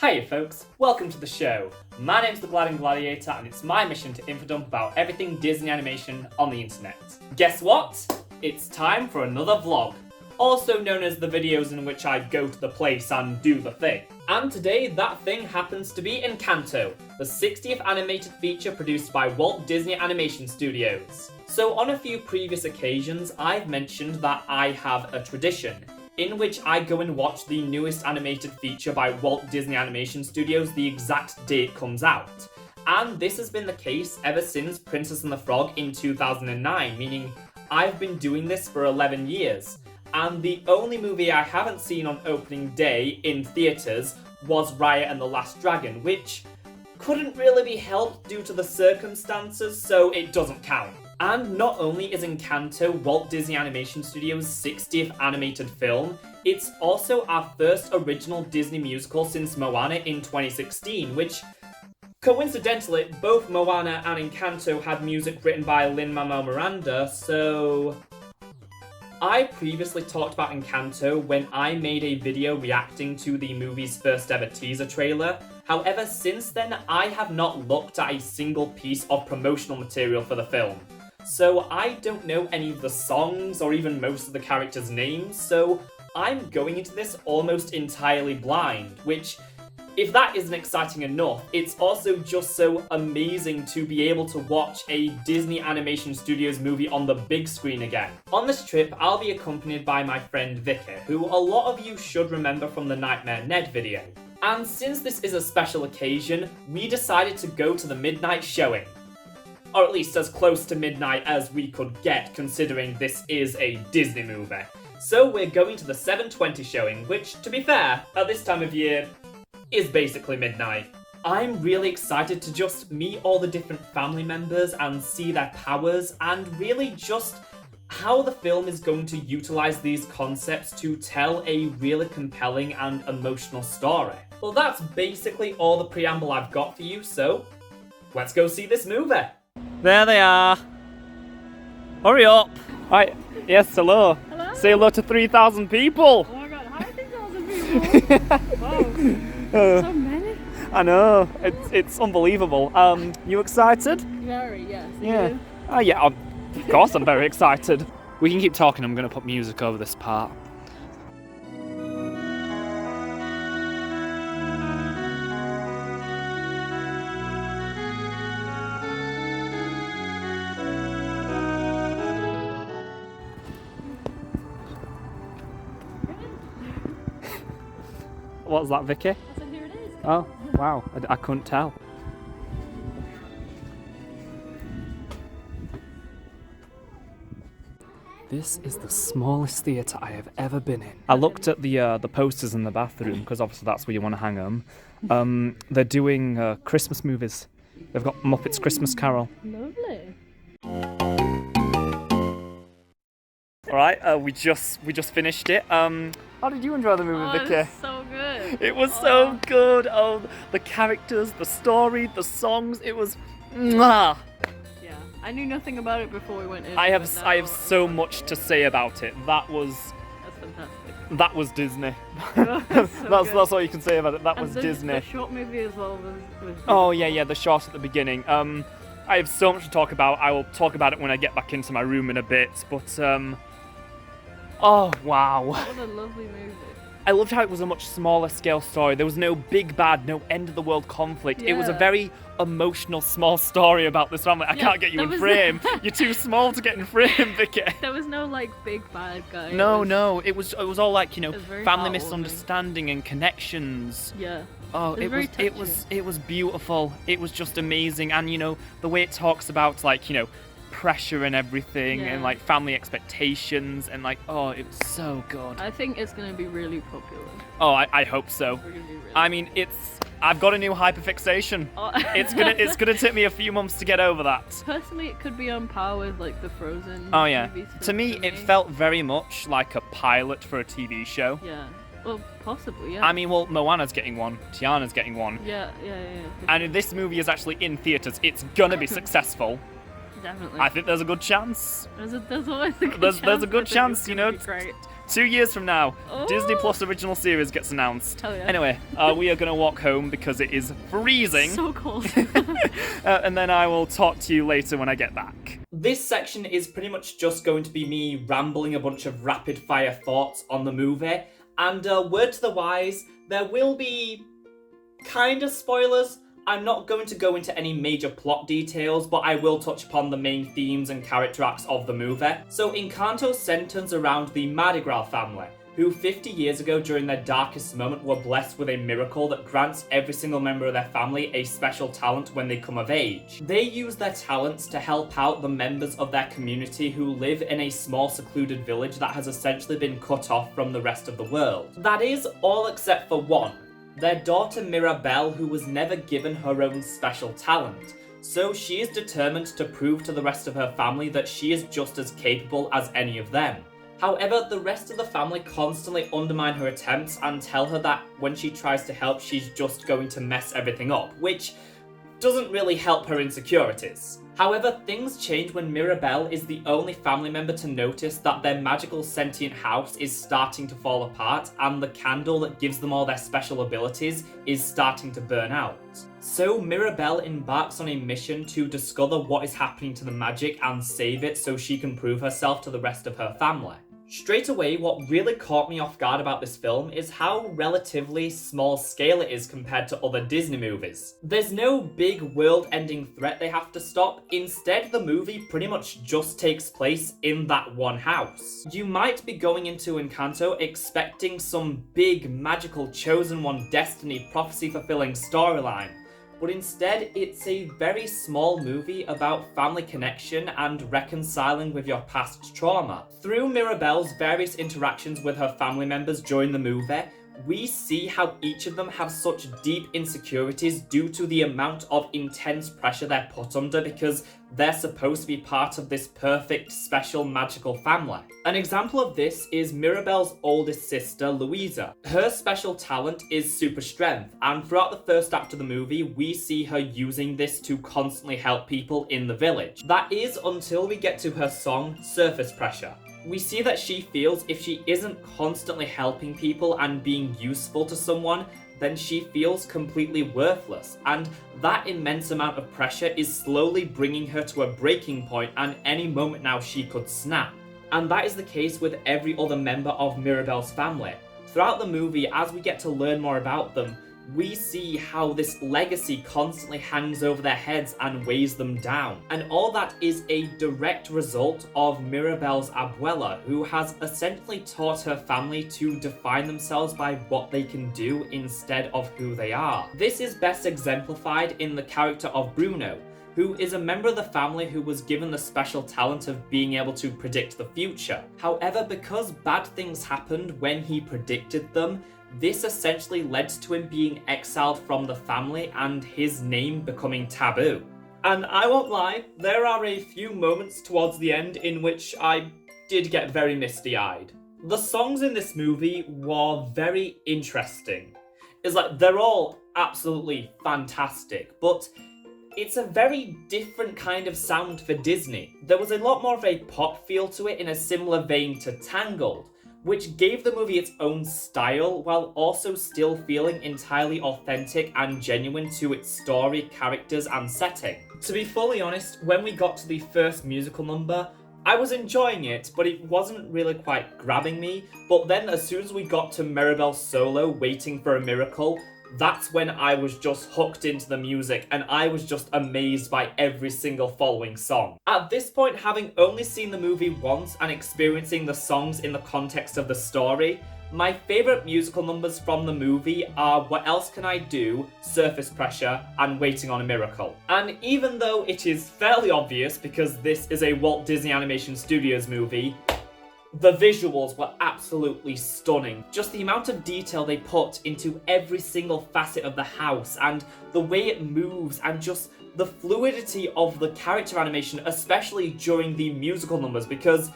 Hiya folks, welcome to the show. My name's the Gladding Gladiator and it's my mission to infodump about everything Disney animation on the internet. Guess what? It's time for another vlog, also known as the videos in which I go to the place and do the thing. And today that thing happens to be Encanto, the 60th animated feature produced by Walt Disney Animation Studios. So on a few previous occasions I've mentioned that I have a tradition in which I go and watch the newest animated feature by Walt Disney Animation Studios the exact day it comes out. And this has been the case ever since Princess and the Frog in 2009, meaning I've been doing this for 11 years. And the only movie I haven't seen on opening day in theatres was Raya and the Last Dragon, which couldn't really be helped due to the circumstances, so it doesn't count. And not only is Encanto Walt Disney Animation Studios' 60th animated film, it's also our first original Disney musical since Moana in 2016, which, coincidentally, both Moana and Encanto had music written by Lin-Manuel Miranda, so I previously talked about Encanto when I made a video reacting to the movie's first ever teaser trailer. However, since then, I have not looked at a single piece of promotional material for the film. So I don't know any of the songs or even most of the characters' names, so I'm going into this almost entirely blind, which, if that isn't exciting enough, it's also just so amazing to be able to watch a Disney Animation Studios movie on the big screen again. On this trip, I'll be accompanied by my friend Vicky, who a lot of you should remember from the Nightmare Ned video. And since this is a special occasion, we decided to go to the midnight showing. Or at least as close to midnight as we could get, considering this is a Disney movie. So we're going to the 7:20 showing, which, to be fair, at this time of year, is basically midnight. I'm really excited to just meet all the different family members and see their powers, and really just how the film is going to utilize these concepts to tell a really compelling and emotional story. Well, that's basically all the preamble I've got for you, so let's go see this movie. There they are. Hurry up. Right, yes, hello. Hello? Say hello to 3,000 people. Oh my god, hi 3,000 people! Wow, so many. I know, it's unbelievable. You excited? Very, yes. Yeah. You? Oh yeah, of course I'm very excited. We can keep talking, I'm going to put music over this part. What was that, Vicky? I said, here it is. Oh, wow, I couldn't tell. This is the smallest theatre I have ever been in. I looked at the posters in the bathroom, because obviously that's where you want to hang them. They're doing Christmas movies. They've got Muppets Christmas Carol. Lovely. Alright, we just finished it. How did you enjoy the movie, Vicky? It's so good. It was so good. Oh, the characters, the story, the songs. It was mwah. Yeah, I knew nothing about it before we went in. I but have now- so much to say about it. That was Disney. That's all you can say about it. That And was the, Disney. The short movie as well was Oh yeah, the shot at the beginning. I have so much to talk about. I will talk about it when I get back into my room in a bit. But oh wow. What a lovely movie. I loved how it was a much smaller scale story. There was no big bad, no end of the world conflict. It was a Yeah. very emotional small story about this family. I Yeah, can't get you there in was- frame. You're too small to get in frame, Vicky. There was no like big bad guy. No, it was all like, It was very family heartwarming. misunderstanding and connections. Yeah. Oh, It was very touching. it was beautiful. It was just amazing, and the way it talks about pressure and everything, and Yeah. like family expectations, and like, oh, it was so good. I think it's gonna be really popular. Oh, I hope so. We're gonna be really. I mean, I've got a new hyperfixation. Oh. It's gonna take me a few months to get over that. Personally, it could be on par with like the Frozen. Oh yeah. movies To me, it me. felt very much like a pilot for a TV show. Yeah. Well, possibly. Yeah. I mean, well, Moana's getting one, Tiana's getting one, Yeah. and if this movie is actually in theaters, it's gonna be successful. Definitely. I think there's a good chance. There's always a good There's chance. a good I think chance, it's you gonna know. be great. 2 years from now, Oh. Disney Plus original series gets announced. Hell yeah. Anyway, we are going to walk home because it is freezing. So cold. And then I will talk to you later when I get back. This section is pretty much just going to be me rambling a bunch of rapid fire thoughts on the movie. And word to the wise, there will be kind of spoilers. I'm not going to go into any major plot details, but I will touch upon the main themes and character arcs of the movie. So Encanto centers around the Madrigal family, who 50 years ago during their darkest moment were blessed with a miracle that grants every single member of their family a special talent when they come of age. They use their talents to help out the members of their community who live in a small secluded village that has essentially been cut off from the rest of the world. That is all except for one. Their daughter Mirabelle, who was never given her own special talent. So she is determined to prove to the rest of her family that she is just as capable as any of them. However, the rest of the family constantly undermine her attempts and tell her that when she tries to help, she's just going to mess everything up, which doesn't really help her insecurities. However, things change when Mirabelle is the only family member to notice that their magical sentient house is starting to fall apart and the candle that gives them all their special abilities is starting to burn out. So Mirabelle embarks on a mission to discover what is happening to the magic and save it so she can prove herself to the rest of her family. Straight away, what really caught me off guard about this film is how relatively small scale it is compared to other Disney movies. There's no big world-ending threat they have to stop. Instead, the movie pretty much just takes place in that one house. You might be going into Encanto expecting some big, magical, chosen one destiny, prophecy-fulfilling storyline. But instead, it's a very small movie about family connection and reconciling with your past trauma. Through Mirabelle's various interactions with her family members during the movie, we see how each of them have such deep insecurities due to the amount of intense pressure they're put under because they're supposed to be part of this perfect, special, magical family. An example of this is Mirabelle's oldest sister, Louisa. Her special talent is super strength, and throughout the first act of the movie, we see her using this to constantly help people in the village. That is until we get to her song, Surface Pressure. We see that she feels if she isn't constantly helping people and being useful to someone, then she feels completely worthless, and that immense amount of pressure is slowly bringing her to a breaking point, and any moment now she could snap. And that is the case with every other member of Mirabelle's family. Throughout the movie, as we get to learn more about them, we see how this legacy constantly hangs over their heads and weighs them down. And all that is a direct result of Mirabelle's abuela, who has essentially taught her family to define themselves by what they can do instead of who they are. This is best exemplified in the character of Bruno, who is a member of the family who was given the special talent of being able to predict the future. However, because bad things happened when he predicted them, this essentially led to him being exiled from the family and his name becoming taboo. And I won't lie, there are a few moments towards the end in which I did get very misty-eyed. The songs in this movie were very interesting. It's like, they're all absolutely fantastic, but it's a very different kind of sound for Disney. There was a lot more of a pop feel to it in a similar vein to Tangled, which gave the movie its own style while also still feeling entirely authentic and genuine to its story, characters, and setting. To be fully honest, when we got to the first musical number, I was enjoying it, but it wasn't really quite grabbing me. But then as soon as we got to Mirabelle's solo, Waiting for a Miracle, that's when I was just hooked into the music and I was just amazed by every single following song. At this point, having only seen the movie once and experiencing the songs in the context of the story, my favourite musical numbers from the movie are What Else Can I Do, Surface Pressure, and Waiting on a Miracle. And even though it is fairly obvious because this is a Walt Disney Animation Studios movie, the visuals were absolutely stunning. Just the amount of detail they put into every single facet of the house and the way it moves and just the fluidity of the character animation, especially during the musical numbers, because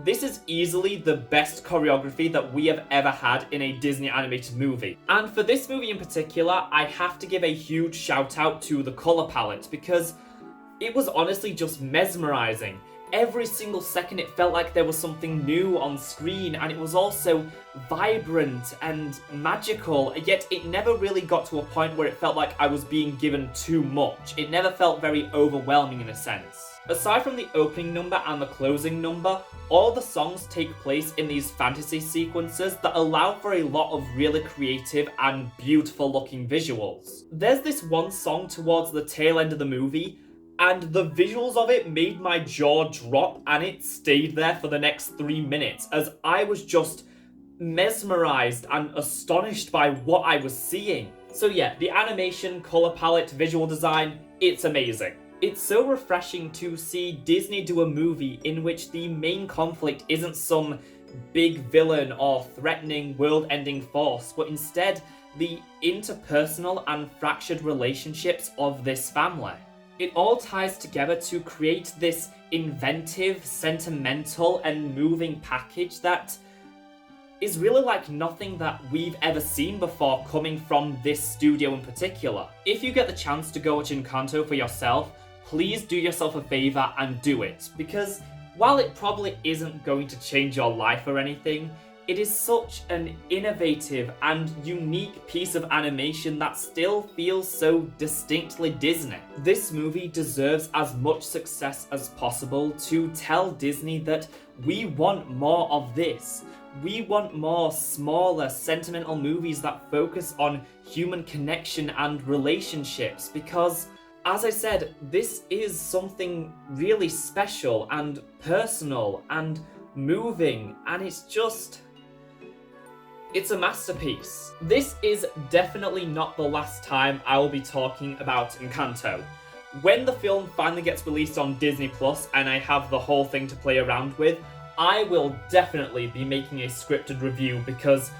this is easily the best choreography that we have ever had in a Disney animated movie. And for this movie in particular, I have to give a huge shout out to the colour palette because it was honestly just mesmerizing. Every single second it felt like there was something new on screen, and it was also vibrant and magical, yet it never really got to a point where it felt like I was being given too much. It never felt very overwhelming in a sense. Aside from the opening number and the closing number, all the songs take place in these fantasy sequences that allow for a lot of really creative and beautiful looking visuals. There's this one song towards the tail end of the movie, and the visuals of it made my jaw drop, and it stayed there for the next 3 minutes as I was just mesmerized and astonished by what I was seeing. So yeah, the animation, color palette, visual design, it's amazing. It's so refreshing to see Disney do a movie in which the main conflict isn't some big villain or threatening world-ending force, but instead the interpersonal and fractured relationships of this family. It all ties together to create this inventive, sentimental, and moving package that is really like nothing that we've ever seen before coming from this studio in particular. If you get the chance to go watch Encanto for yourself, please do yourself a favour and do it, because while it probably isn't going to change your life or anything, it is such an innovative and unique piece of animation that still feels so distinctly Disney. This movie deserves as much success as possible to tell Disney that we want more of this. We want more smaller, sentimental movies that focus on human connection and relationships, because, as I said, this is something really special and personal and moving, and it's a masterpiece. This is definitely not the last time I will be talking about Encanto. When the film finally gets released on Disney Plus and I have the whole thing to play around with, I will definitely be making a scripted review because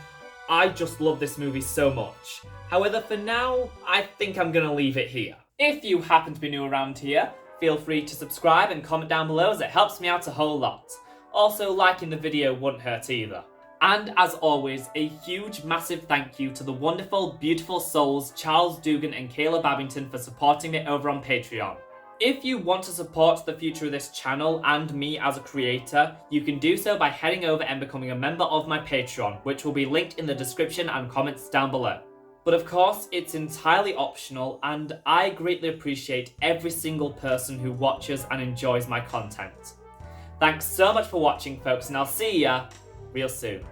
I just love this movie so much. However, for now, I think I'm gonna leave it here. If you happen to be new around here, feel free to subscribe and comment down below as it helps me out a whole lot. Also, liking the video wouldn't hurt either. And as always, a huge massive thank you to the wonderful, beautiful souls Charles Dugan and Kayla Babington for supporting me over on Patreon. If you want to support the future of this channel and me as a creator, you can do so by heading over and becoming a member of my Patreon, which will be linked in the description and comments down below. But of course, it's entirely optional, and I greatly appreciate every single person who watches and enjoys my content. Thanks so much for watching, folks, and I'll see ya real soon.